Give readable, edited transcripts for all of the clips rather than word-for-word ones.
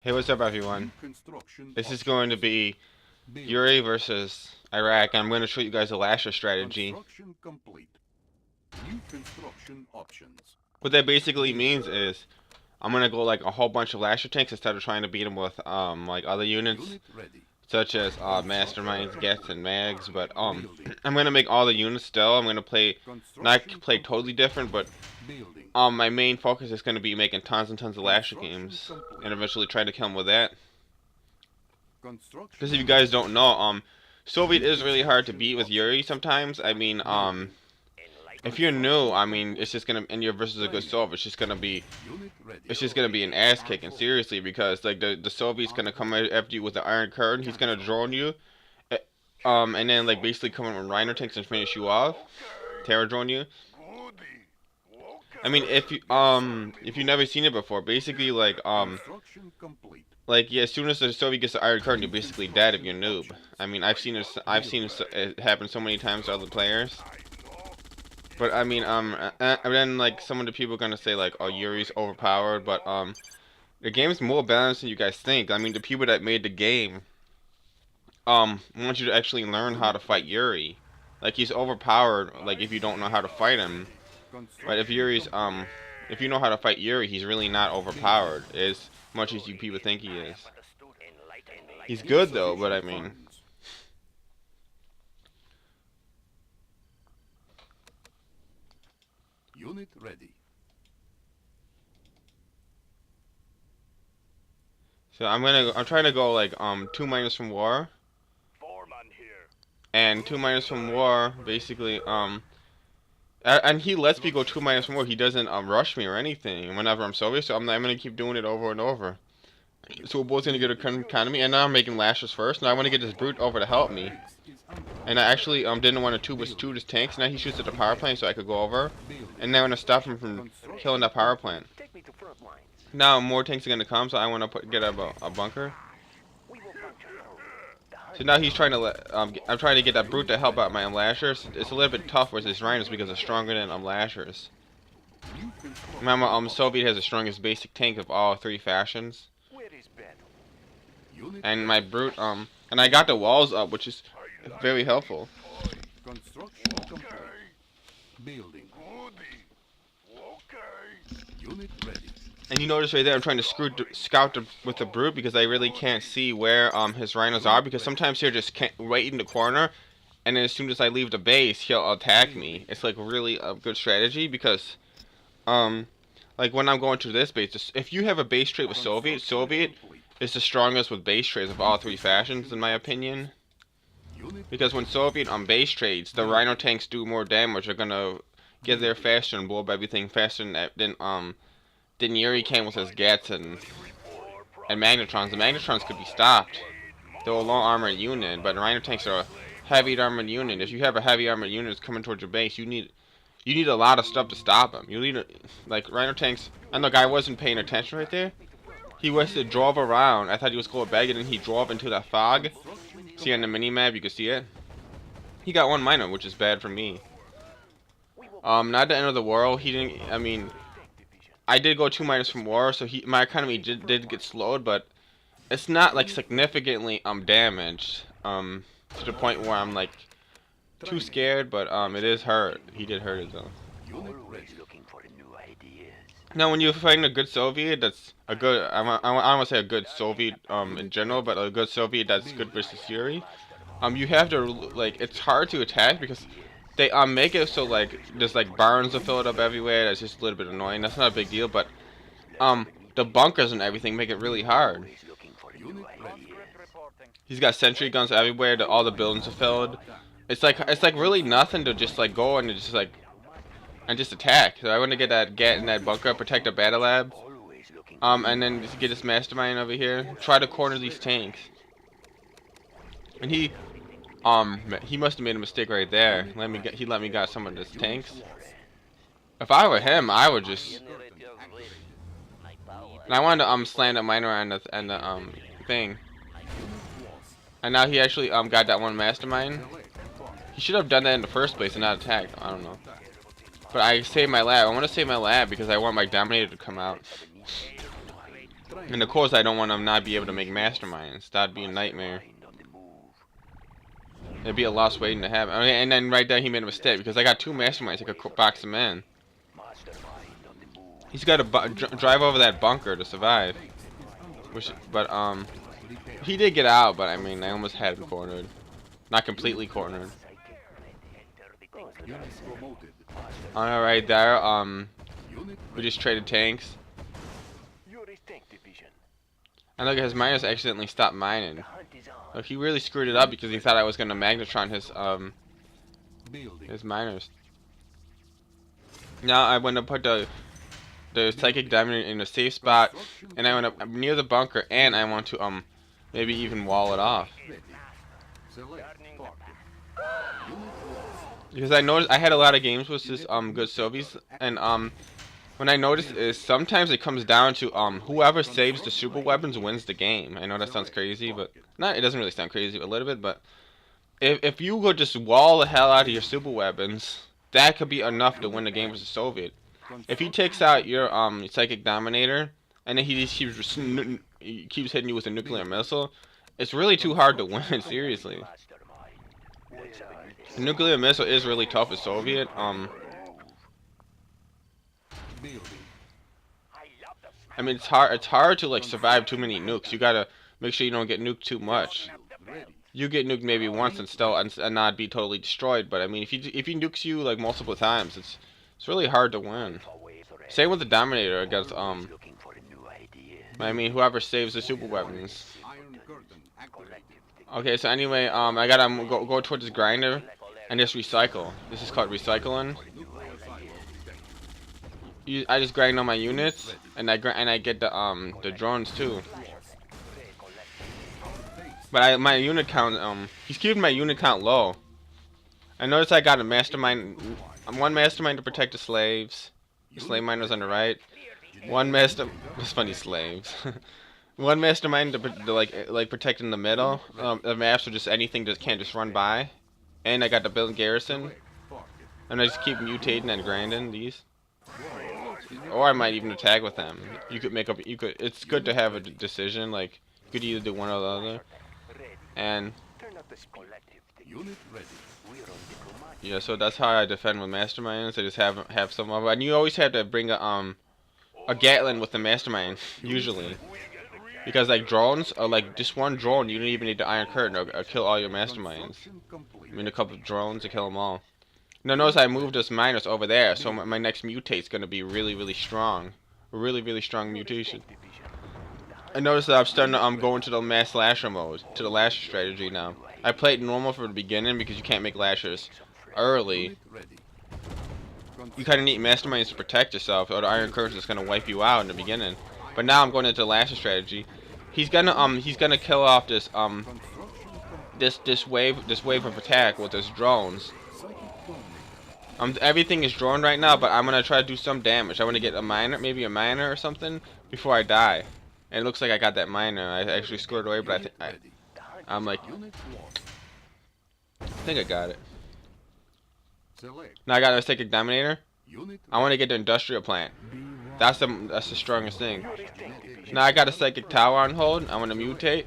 Hey, what's up, everyone? This is going to be Yuri versus Iraq. I'm going to show you guys a Lasher strategy. What that basically means is I'm going to go like a whole bunch of Lasher tanks instead of trying to beat them with like other units such as Masterminds, Gets, and Mags. But I'm going to make all the units still. I'm going to not play totally different, but my main focus is going to be making tons and tons of Lasher games and eventually trying to kill them with that. Because if you guys don't know, Soviet is really hard to beat with Yuri sometimes. I mean, if you're new, I mean, it's just gonna, and you're versus a good Soviet, it's just gonna be an ass kicking, seriously, because like the Soviet's gonna come after you with the Iron Curtain. He's gonna drone you, and then like basically come in with Rhino tanks and finish you off, terror drone you. I mean, if you've never seen it before, basically like yeah, as soon as the Soviet gets the Iron Curtain, you're basically dead if you're a noob. I mean, I've seen it happen so many times to other players. But I mean, and then like some of the people are gonna say like, oh, Yuri's overpowered, but the game's more balanced than you guys think. I mean, the people that made the game, want you to actually learn how to fight Yuri. Like he's overpowered, like if you don't know how to fight him. But if if you know how to fight Yuri, he's really not overpowered as much as you people think he is. He's good though, but I mean. Unit ready. So I'm trying to go like 2 minus from war. And 2 minus from war, basically and he lets me go 2 minus from war. He doesn't rush me or anything whenever I'm Soviet, so I'm gonna keep doing it over and over. So we're both gonna get a economy, and now I'm making Lashers first. Now I want to get this brute over to help me. And I actually didn't want to 2v2 his tanks. Now he shoots at the power plant, so I could go over. And now I'm gonna stop him from killing that power plant. Now more tanks are gonna come, so I want to get a bunker. So now he's trying to I'm trying to get that brute to help out my Lashers. It's a little bit tough with his Rhinos because they're stronger than Lashers. Remember, Soviet has the strongest basic tank of all 3 fashions. And my brute, and I got the walls up, which is very helpful. Building. Unit ready. And you notice right there, I'm trying to scout with the brute because I really can't see where his Rhinos are, because sometimes he'll just wait in the corner, and then as soon as I leave the base, he'll attack me. It's like really a good strategy because like when I'm going to this base, if you have a base trade with Soviet is the strongest with base trades of all 3 fashions, in my opinion. Because when Soviet on base trades, the Rhino tanks do more damage. They're gonna get there faster and blow up everything faster than Yuri can with his Gats and Magnetrons. The Magnetrons could be stopped. They're a low armored unit, but the Rhino tanks are a heavy armored unit. If you have a heavy armored unit that's coming towards your base, you need a lot of stuff to stop them. You need like Rhino tanks. And look, I wasn't paying attention right there. He drove around. I thought he was going back, and then he drove into that fog. See on the mini map, you can see it. He got 1 minor, which is bad for me. Not the end of the world. He didn't. I mean, I did go 2 minus from war, so my economy did get slowed, but it's not like significantly damaged. To the point where I'm like too scared, but it is hurt. He did hurt it though. Now, when you're fighting a good Soviet, that's a good. I don't want to say a good Soviet in general, but a good Soviet that's good versus Yuri. You have to like. It's hard to attack because they make it so like there's like barns are filled up everywhere. That's just a little bit annoying. That's not a big deal, but the bunkers and everything make it really hard. He's got sentry guns everywhere. All the buildings are filled. It's like really nothing to just like go and just like. And just attack. So I want to get in that bunker, protect the battle lab, and then just get this mastermind over here. Try to corner these tanks. And he must have made a mistake right there. He let me got some of his tanks. If I were him, I would just. And I wanted to slam the miner on the thing. And now he actually got that 1 mastermind. He should have done that in the first place and not attacked. I don't know. But I saved my lab. I want to save my lab because I want my Dominator to come out. And of course, I don't want to not be able to make masterminds. That'd be a nightmare. It'd be a loss waiting to happen. Okay, and then right there, he made a mistake because I got 2 masterminds. I could box him in. He's got to drive over that bunker to survive. But he did get out. But I mean, I almost had him cornered. Not completely cornered. All right, there. We just traded tanks. And look, his miners accidentally stopped mining. Look, he really screwed it up because he thought I was gonna magnetron his miners. Now I want to put the psychic diamond in a safe spot, and I want to near the bunker, and I want to maybe even wall it off. Because I noticed I had a lot of games with this good Soviets, and when I noticed is sometimes it comes down to whoever saves the super weapons wins the game. I know that sounds crazy, but it doesn't really sound crazy a little bit, but if you could just wall the hell out of your super weapons, that could be enough to win the game versus Soviet. If he takes out your psychic dominator and then he keeps hitting you with a nuclear missile, it's really too hard to win. Seriously, the nuclear missile is really tough as Soviet. I mean, it's hard to like survive too many nukes. You gotta make sure you don't get nuked too much. You get nuked maybe once and not be totally destroyed. But I mean, if he nukes you like multiple times, it's really hard to win. Same with the Dominator against I mean, whoever saves the super weapons. Okay, so anyway, I gotta go towards this grinder and just recycle. This is called recycling. I just grind on my units, and I get the drones too. But my unit count he's keeping my unit count low. I noticed I got a mastermind, one mastermind to protect the slaves. The slave miners on the right. It's funny, slaves. One mastermind to like protect in the middle. The maps are just anything that can't just run by. And I got the build garrison. And I just keep mutating and grinding these. Or I might even attack with them. You could make up. It's good to have a decision. Like you could either do one or the other. And yeah, so that's how I defend with masterminds. I just have some of it. And you always have to bring a Gatling with the mastermind usually, because like drones are like just one drone. You don't even need the Iron Curtain or kill all your masterminds. I mean, a couple of drones to kill them all. Now notice I moved this minus over there, so my next mutate's gonna be really strong, really strong mutation. I noticed that I'm starting to go into the mass Lasher mode, to the Lasher strategy now. I played normal for the beginning because you can't make Lashers early. You kind of need masterminds to protect yourself, or the Iron Curse is gonna wipe you out in the beginning. But now I'm going into the Lasher strategy. He's gonna kill off this this wave of attack with his drones. Everything is drone right now, but I'm gonna try to do some damage. I want to get a miner, maybe a miner or something, before I die. And it looks like I got that miner. I actually scored away, but I'm like, I think I got it. Now I got a psychic dominator. I want to get the industrial plant. That's the strongest thing. Now I got a psychic tower on hold. I want to mutate.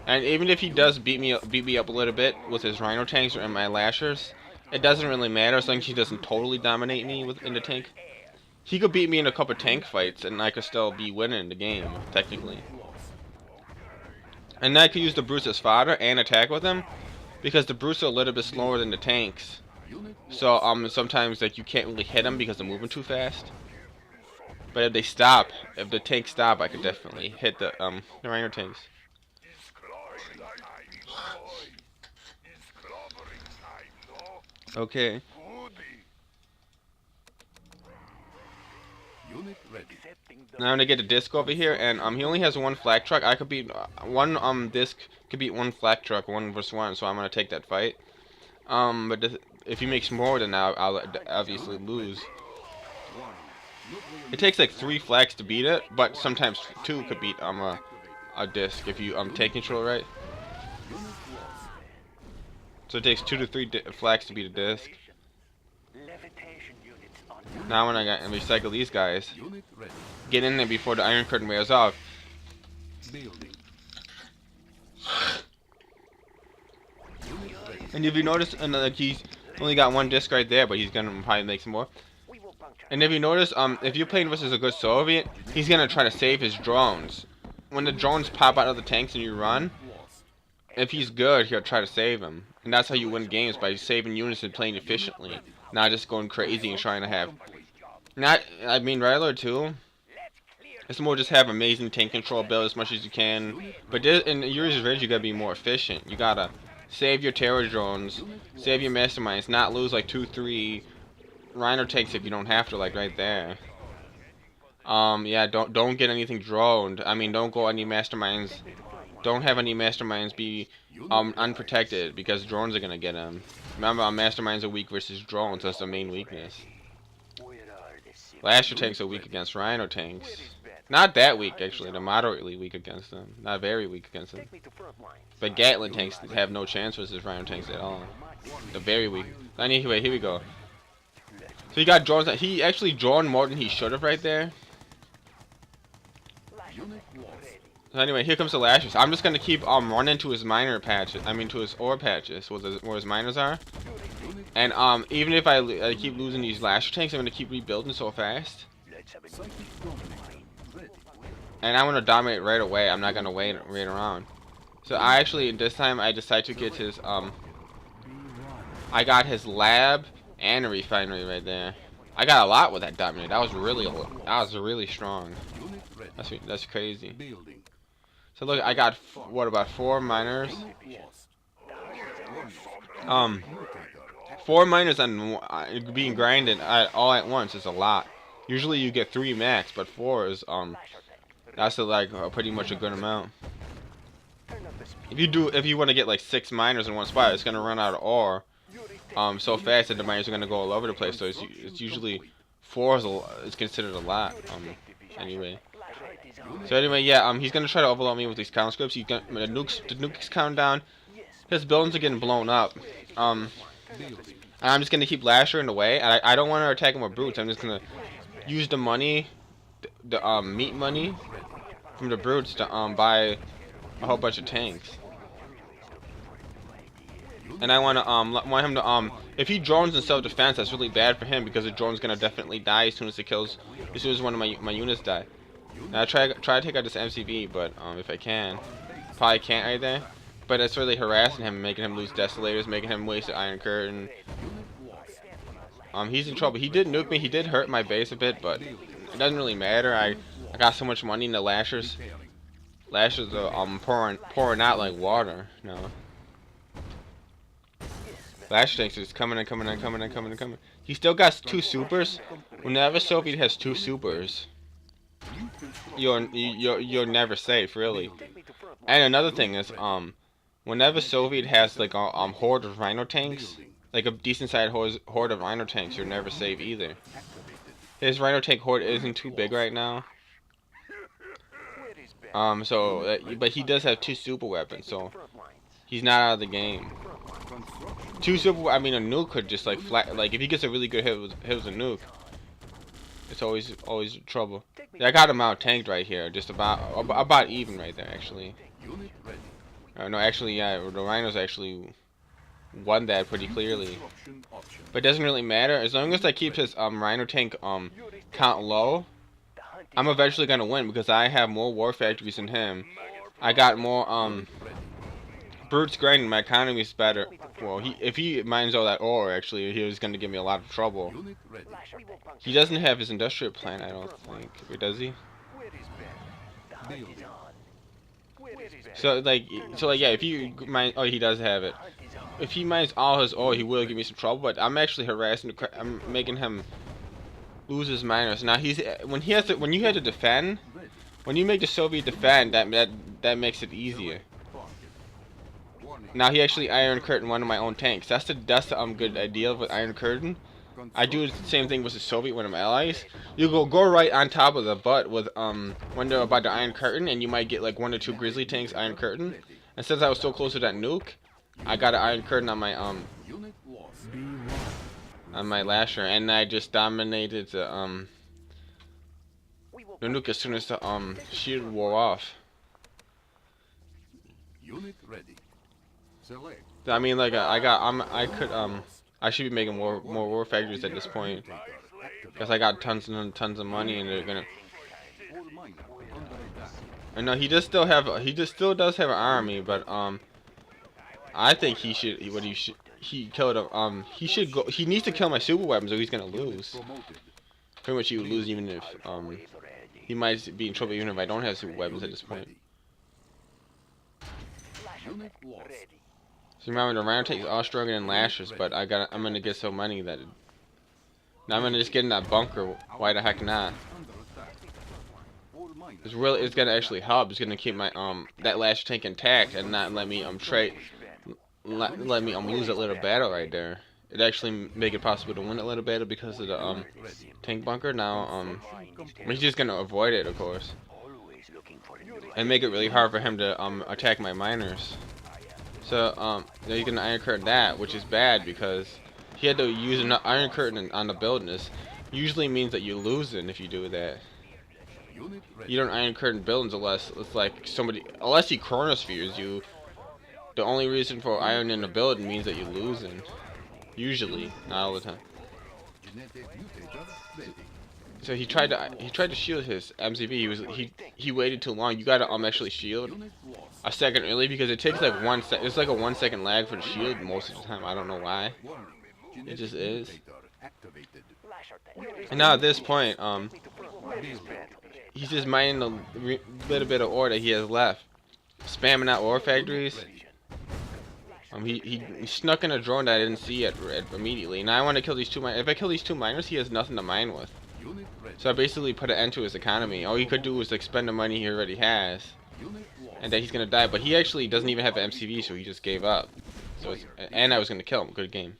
And even if he does beat me up a little bit with his rhino tanks or my lashers, it doesn't really matter as long as he doesn't totally dominate me in the tank. He could beat me in a couple tank fights, and I could still be winning the game technically. And then I could use the Bruce as fodder and attack with him, because the Bruce are a little bit slower than the tanks. So sometimes like you can't really hit them because they're moving too fast. But if the tanks stop, I could definitely hit the rhino tanks. Okay. Now I'm gonna get a disc over here, and he only has one flak truck. I could beat one disc could beat one flak truck 1v1, so I'm gonna take that fight. But if he makes more, then I'll obviously lose. It takes like 3 flags to beat it, but sometimes 2 could beat a disc if you take control right. So it takes 2 to 3 flags to beat a disc. Now when I recycle these guys, get in there before the Iron Curtain wears off. Building. Unit ready. And if you notice, like he's only got one disc right there, but he's gonna probably make some more. And if you notice, if you're playing versus a good Soviet, he's gonna try to save his drones. When the drones pop out of the tanks and you run, Lost. if he's good, he'll try to save him. And that's how you win games, by saving units and playing efficiently, not just going crazy and trying to have. I mean, Ryler too. It's more just have amazing tank control, build as much as you can. But in Yuri's Ridge, you gotta be more efficient. You gotta save your terror drones, save your masterminds, not lose like 2-3 Rhino tanks if you don't have to, like right there. Yeah, don't get anything droned. I mean, don't go any masterminds. Don't have any masterminds be unprotected, because drones are gonna get them. Remember, masterminds are weak versus drones. That's the main weakness. Lasher tanks are weak against Rhino tanks. Not that weak, actually. They're moderately weak against them. Not very weak against them. But Gatling tanks have no chance versus Rhino tanks at all. They're very weak. Anyway, here we go. So you got drones. He actually drawn more than he should have right there. Unit lost. So anyway, here comes the Lashers. I'm just gonna keep running to his miner patches. I mean, to his ore patches, where his miners are. And even if I keep losing these Lasher tanks, I'm gonna keep rebuilding so fast. Psychic dominate. Ready. And I want to dominate right away. I'm not gonna wait around. So I actually, this time, I decided to get his I got his lab and a refinery right there. I got a lot with that dominate. That was really strong. Unit ready. That's crazy. Building. So look, I got what, about 4 miners? Unit lost. 4 miners on being grinded all at once is a lot. Usually you get 3 max, but 4 is that's pretty much a good amount. If you want to get like 6 miners in one spot, it's gonna run out of ore so fast that the miners are gonna go all over the place. So it's usually 4 is considered a lot. Anyway. So anyway, yeah, he's gonna try to overload me with these conscripts. The nukes count down. His buildings are getting blown up. And I'm just gonna keep Lasher in the way. And I don't want to attack him with brutes. I'm just gonna use the money, the meat money from the brutes to buy a whole bunch of tanks. And I want him to if he drones in self-defense, that's really bad for him, because the drone's gonna definitely die as soon as one of my units die. And I try to take out this MCV, but if I can, probably can't right there. But it's really harassing him, making him lose Desolators, making him waste the Iron Curtain. He's in trouble. He did nuke me. He did hurt my base a bit, but it doesn't really matter. I got so much money in the Lashers. Lashers are pouring out like water. No. Lasher tanks is coming. He still got 2 supers. Whenever Soviet has 2 supers, you're never safe, really. And another thing is, whenever Soviet has like a horde of Rhino tanks, like a decent sized horde of Rhino tanks, you're never safe either. His Rhino tank horde isn't too big right now. But he does have 2 super weapons, so he's not out of the game. 2 super, I mean, a nuke could just like if he gets a really good hit with a nuke, it's always trouble. Yeah, I got him out tanked right here, just about even right there, actually. No, actually, yeah, the Rhinos actually won that pretty clearly. But it doesn't really matter, as long as I keep his Rhino tank count low, I'm eventually gonna win, because I have more war factories than him. I got more brutes grinding. My economy is better. Well, if he mines all that ore, actually, he was gonna give me a lot of trouble. He doesn't have his industrial plant, I don't think. Or does he? So like yeah, if you mine, oh, he does have it. If he mines all his ore, he will give me some trouble. But I'm actually harassing. I'm making him lose his miners. Now when you have to defend, when you make the Soviet defend, that makes it easier. Now he actually Iron Curtain one of my own tanks. That's the good idea with Iron Curtain. I do the same thing with the Soviet when I'm allies. You go right on top of the butt with when they're about the Iron Curtain, and you might get like 1 or 2 Grizzly tanks Iron Curtain. And since I was so close to that nuke, I got an Iron Curtain on my Lasher, and I just dominated the nuke as soon as the shield wore off. Unit ready. Select. I mean, like I should be making more war factories at this point, because I got tons and tons of money, and they're gonna. All miners under attack. I know he just still does have an army, but I think he should. He killed him. He should go. He needs to kill my super weapons, or he's gonna lose. Promoted. Pretty much, he would lose even if he might be in trouble even if I don't have super weapons at this point. Unit lost. So remember, the round takes all stronger than Lashers, but I'm gonna get so many that. Now I'm gonna just get in that bunker. Why the heck not? Under attack. All miners. It's gonna actually help. It's gonna keep my that Lasher tank intact and not let me let me lose that little battle right there. It actually make it possible to win that little battle because of the tank bunker. Now he's just gonna avoid it, of course, and make it really hard for him to attack my miners. So now you can iron curtain that, which is bad because he had to use an iron curtain on the building. This usually means that you're losing if you do that. Unit ready. You don't iron curtain buildings unless it's like unless he chronospheres you. The only reason for ironing a building means that you're losing. Usually, not all the time. Genetic mutator ready. So he tried to shield his MCV. He waited too long. You gotta actually shield Unit lost. a second early because it takes like 1 sec. It's like a 1 second lag for the shield most of the time. I don't know why. Warning. It just Genetic is. mutator activated. And now at this point, he's just mining the little bit of ore that he has left, spamming out ore factories. He snuck in a drone that I didn't see immediately. Now I want to kill these two miners. If I kill these two miners, he has nothing to mine with. Unit ready. So I basically put an end to his economy. All he could do was expend the money he already has, Unit lost. and that he's gonna die. But he actually doesn't even have an MCV, so he just gave up. So and I was gonna kill him. Good game.